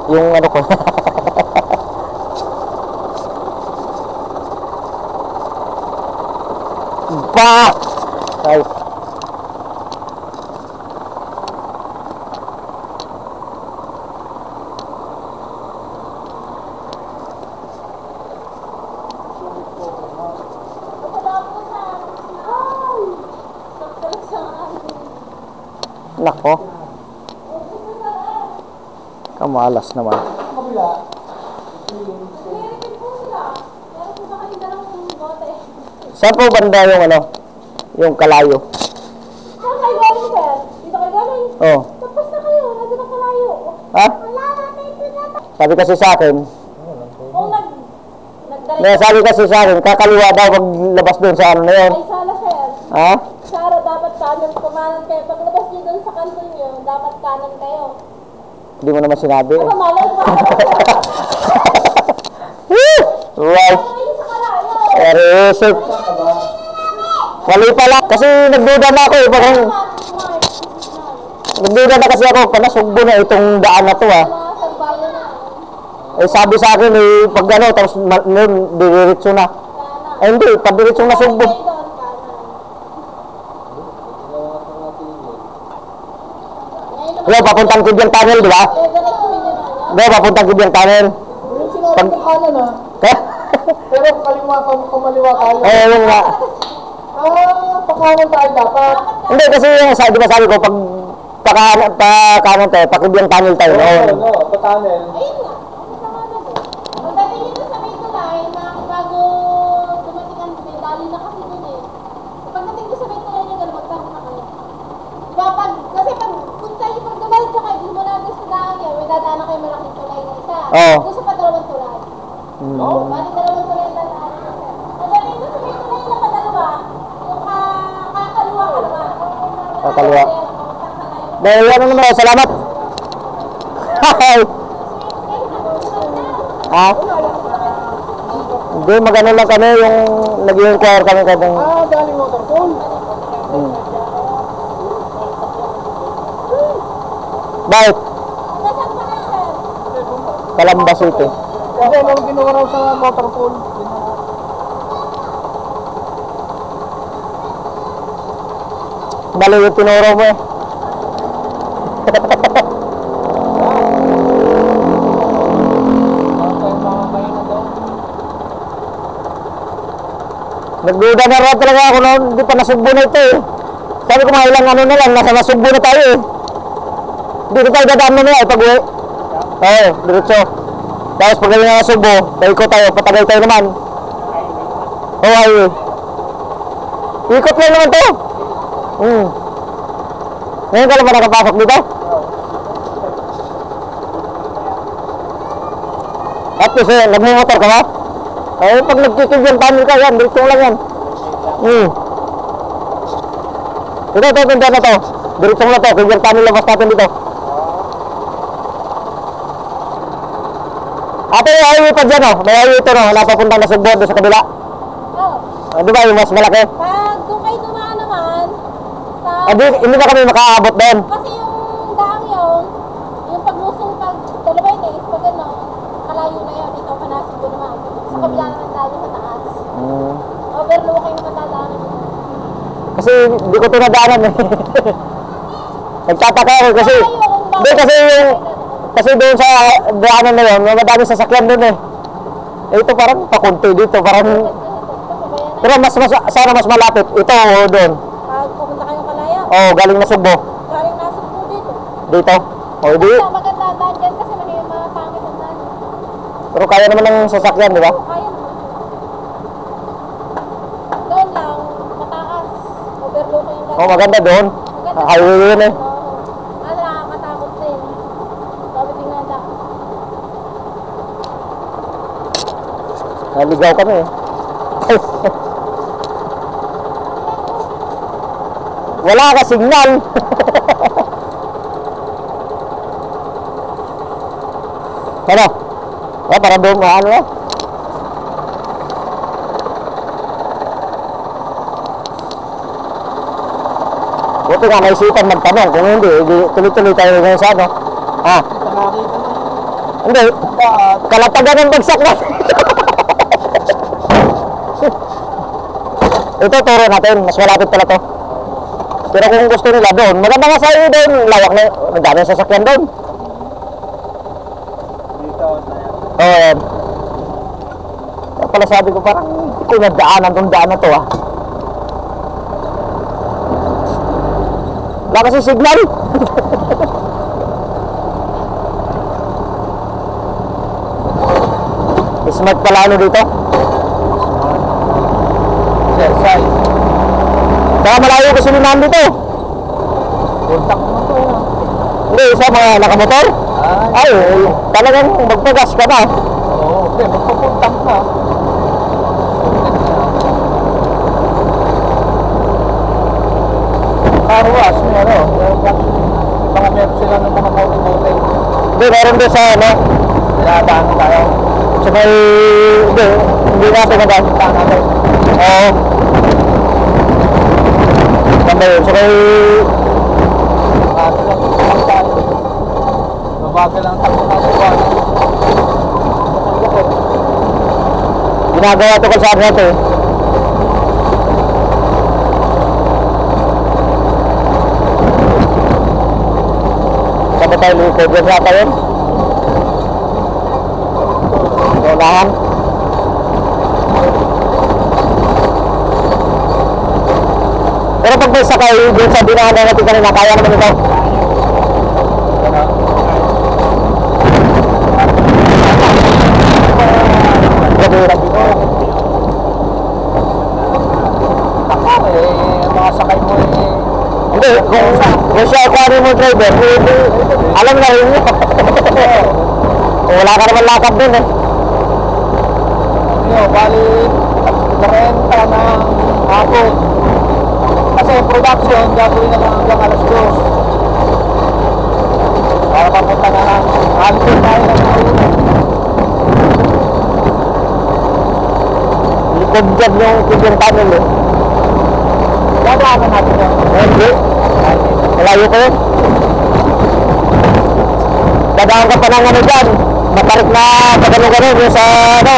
yung ano ko. Ba! Ay. Nako. Kamalas naman. Saan po banda yung ano? Yung kalayo? Saan kayo galing, sir? Dito kayo galing? Oo. Tapos na kayo, nandun ang kalayo. Ha? Wala natin ito na. Sabi kasi sa akin, Kung sabi kasi sa akin, kakaliwa daw paglabas doon sa ano na yun. ay sala, sir. Ha? Sara, dapat kanan, kumanan kayo. Paglabas niyo doon sa kanto niyo, dapat kanan kayo. Hindi mo naman sinabi. Ano, malay mo? Wow. Kayo sa kalayo. Seryoso. Mali pala. Kasi nagduda na ako eh. Parang, nagduda na kasi ako. Panasugbo na itong daan na to ah. Eh sabi sa akin eh, pag ano, tapos diretso na. Ay hindi, padiretso na sugbo. Yo, papuntang Kibyang Tunnel, di ba? Yo, papuntang Kibyang Tunnel. Yung sinabi ko kanan ah. Kaya? Pero kumaliwa tayo. Eh, yun nga. Pakanan tayo dapat. Hindi, kasi yung sabi, di ba sabi ko, pag pakanan tayo, pakibyang tunnel tayo noon. Oo, pakanan. Ayun nga. Pagdating dito sa may tulay, bago dumating ang tubig, dali na kasi dun eh. Pagdating dito sa may tulay niya, magtanong na kayo. Diba, kasi kung tayo pag dumalik ka kayo, di mo na gusto daan yan, may dadaan na kayo malaking tulay na isa. Oo. Gusto pa dalawang tulay. Oo, bali dalawang tulay na dadaan na isa. Pagdating dito sa may tulay na padalawa, yung kakaliwa ka naman. Kakaliwa. Dahil ano naman, salamat. Hi. Ha? Hindi, magano lang kami yung nag-inquire kami kadang. Galing waterfall. Bakit? Nasaan pa kayo, sir? Calamba City. Kasi nung ginawa raw sa waterfall. Bali yung tinuro mo eh. Nagduda na raw talaga ako noon, hindi pa nasugbo na ito eh. Sabi ko mga ilang ano na lang, nasa nasugbo na tayo eh. Hindi ko tayo dadaan na nila eh, pag-uwi. Oo, diretso. Tapos pag galing na nasugbo, paikot tayo, patagay tayo naman. Oo, highway. Ikot lang naman to. Ngayon ka lang ba nakapasok dito? At kasi nagmumotor ka ba? Ay, pag nagkikibyan tunnel ka yan, diretso lang yan. Ito, pinta na to. Diretso na to, kibyan tunnel labas natin dito. Ate, may highway pa dyan oh. May highway ito no, napapuntang na Sugbo doon sa kabila. Oo. Di ba yung mas malaki? Pag doon kayo dumaan naman, sa... Hindi na kami makaabot doon. Kasi yung daang yun, yung paglusong pag dalaway na is pag ano, kalayo na yun, ito panasig ko naman. Sa kabila naman tayo sa taas. Overlook kayo matadaanan. Kasi hindi ko ito nadaanan eh. Nagtataka ako kasi, hindi kasi doon sa daanan na yun, madami sasakyan doon eh. Ito parang pakunti dito, parang, pero sana mas malapit. Ito o doon. Pag pumunta kayong kalaya, Galing na Sugbo. galing nasa po dito. Dito. Di. Maganda daan dyan kasi may mga pangit ang daan. Pero kaya naman ng sasakyan, di ba? Kaya naman. Doon lang, mataas. Overlook kayo daan. Maganda doon. Highway yun eh. Nakakatakot din. Sabi tingnan na. Naligaw kami eh. Wala ka signal. Ano? Para doon, ano na? Buti nga may isipan magtanong. Kung hindi, tuloy-tuloy tayo ngayon sa ano. Nakakita na. Hindi. Kalatagan ng bagsak na. Ito, turo natin. Mas malapit pala to. Pero kung gusto nila doon, maganda nga sa iyo doon. Lawak na, madami sasakyan doon. Dito, Oo, yan. Kaya pala sabi ko parang kung nadaanan tong daan na to ah. Wala kasi signal. Smart pala ano dito. exercise. Saka malayo ko silinan dito. Contact mo to. Hindi, isa mga nakamotor. Ay, talagang magpagas ka na. Oo, okay, magpapuntang ka. Karuas, may ano, mga meron sila ng mga mountain. Hindi, meron doon sa ano. Pinadaan tayo. Sa may, hindi natin nagkakita natin. Oo. Tama yun, sa may, Mabagal ang takbo natin. ginagawa ito kalsada natin eh. Sabi tayo likod yan yata yun. Unahan. Pero pag may sakay dun sa binahan na natin kanina, kaya naman ito. Gabiran dito. Mga sakay mo Hindi, kung siya kuhanin mo driver, alam na rin niya. Wala ka naman lakad dun eh. bali 40 ng hapon. Kasi production, gagawin na lang hanggang alas 2. Para papunta na lang. Halipin tayo na nauna. Likod dyan yung kibyung tunnel eh. Dadaanan natin yan. Hindi. Malayo ko yun. Dadaan ka pa ng ano dyan. Matarik na pagano-gano yung sa ano.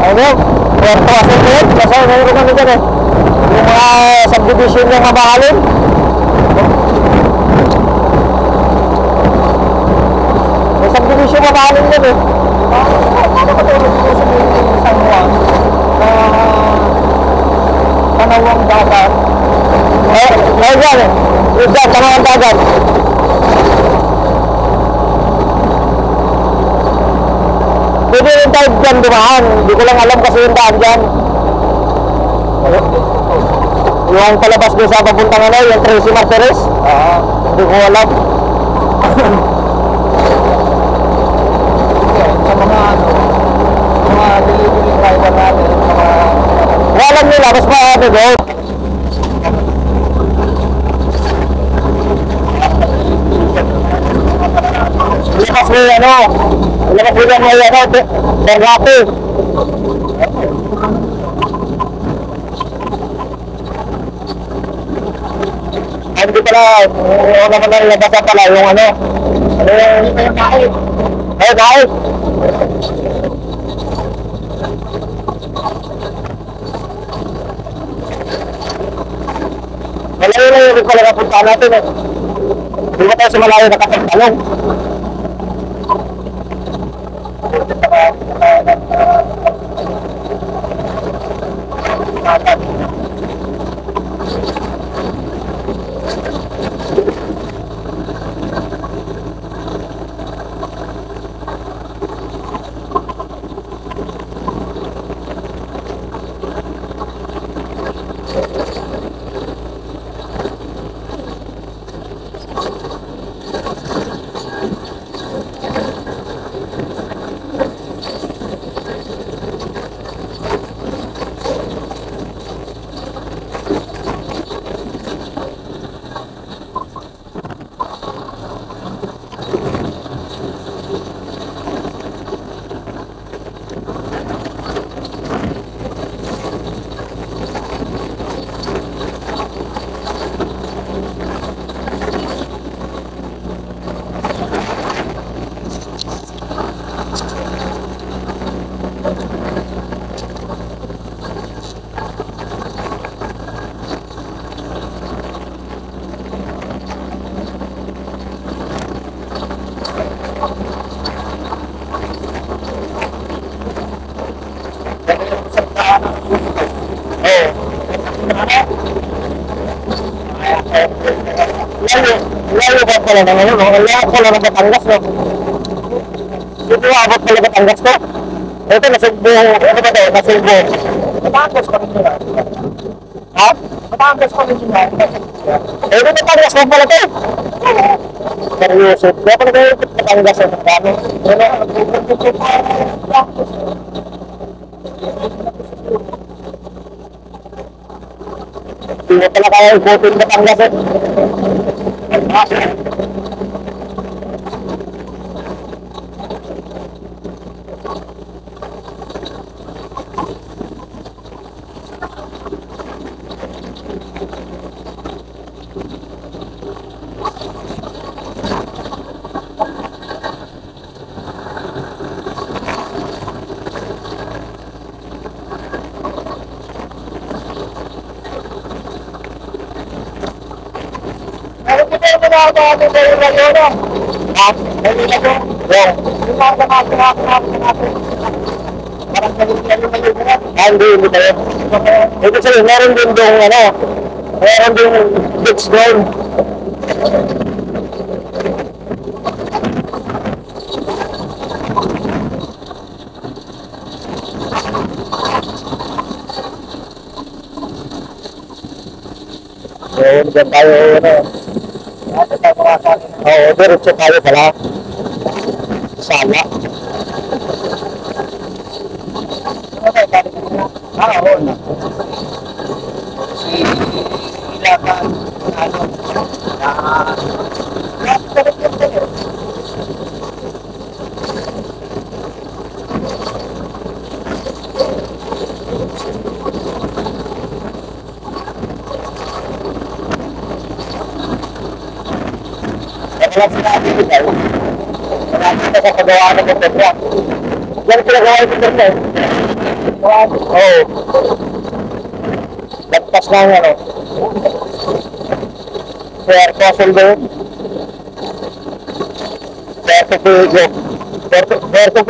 Ano yun? Puerto Asin ko yun. Kasi mayroon kami dyan eh. Yung mga subdivision yung mabahalin. May subdivision mabahalin dyan eh. Paano ka tayo dito sa San Juan na Panawang Dagat? Ngayon dyan eh. Yung dyan, Panawang Dagat. Pwede rin tayo dyan dumaan. Hindi ko lang alam kasi yung daan dyan. Yung palabas doon sa papuntang ano, yung Tracy Martires. Hindi ko alam. Sa mga ano, mga delivery driver natin, mga Alam nila, mas maano doon. Lakas mo yung ano, lakas mo yung ano, Bergapi. Hindi pala, yung naman na nilabasa pala yung ano, yung kahit. Ay, kahit. Malayo na yung pala napunta natin eh. Hindi ba tayo sa malayo nakapagtalong? pala na ngayon, no? Ang lahat pala ng Batangas, no? Dito abot pala Batangas, no? Ito, nasugbo. Ano ba ito? Nasugbo. Batangas pa rin nila. Ha? Batangas pa rin nila. Eh, ito Batangas mo pala ito. Seryoso. Kaya pala kayo Batangas, no? Kami. Hindi pala kayo ikutin Batangas, eh. Meron din kayo mga natin sa yung lagyo na. Ha? Yung lagyo. Yung mga natin. Parang nalilin na. Ah, hindi tayo. Ito sa'yo, meron din doon, ano, meron din beach doon. Yun, dyan tayo, ano. Oo, diretso tayo pala. Sana. Oo. Si Ilakan, ano, Wala sinabi ko tayo. Wala kita sa pagawa ng internet. Yan pinagawa yung internet. Oo. Lagpas na ano. Puerto ba yun? Puerto Puerto Puerto